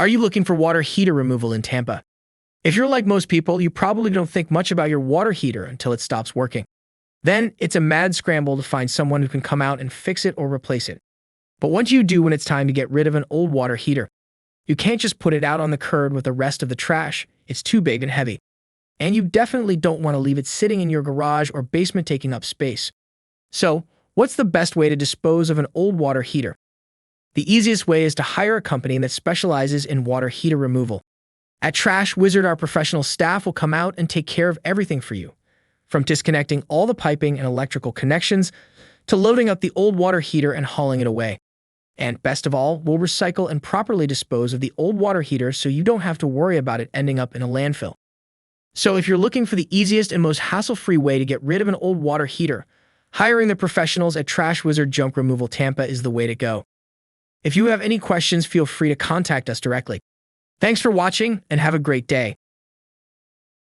Are you looking for water heater removal in Tampa? If you're like most people, you probably don't think much about your water heater until it stops working. Then it's a mad scramble to find someone who can come out and fix it or replace it. But what do you do when it's time to get rid of an old water heater? You can't just put it out on the curb with the rest of the trash. It's too big and heavy. And you definitely don't want to leave it sitting in your garage or basement taking up space. So, what's the best way to dispose of an old water heater? The easiest way is to hire a company that specializes in water heater removal. At Trash Wizard, our professional staff will come out and take care of everything for you, from disconnecting all the piping and electrical connections to loading up the old water heater and hauling it away. And best of all, we'll recycle and properly dispose of the old water heater so you don't have to worry about it ending up in a landfill. So if you're looking for the easiest and most hassle-free way to get rid of an old water heater, hiring the professionals at Trash Wizard Junk Removal Tampa is the way to go. If you have any questions, feel free to contact us directly. Thanks for watching and have a great day.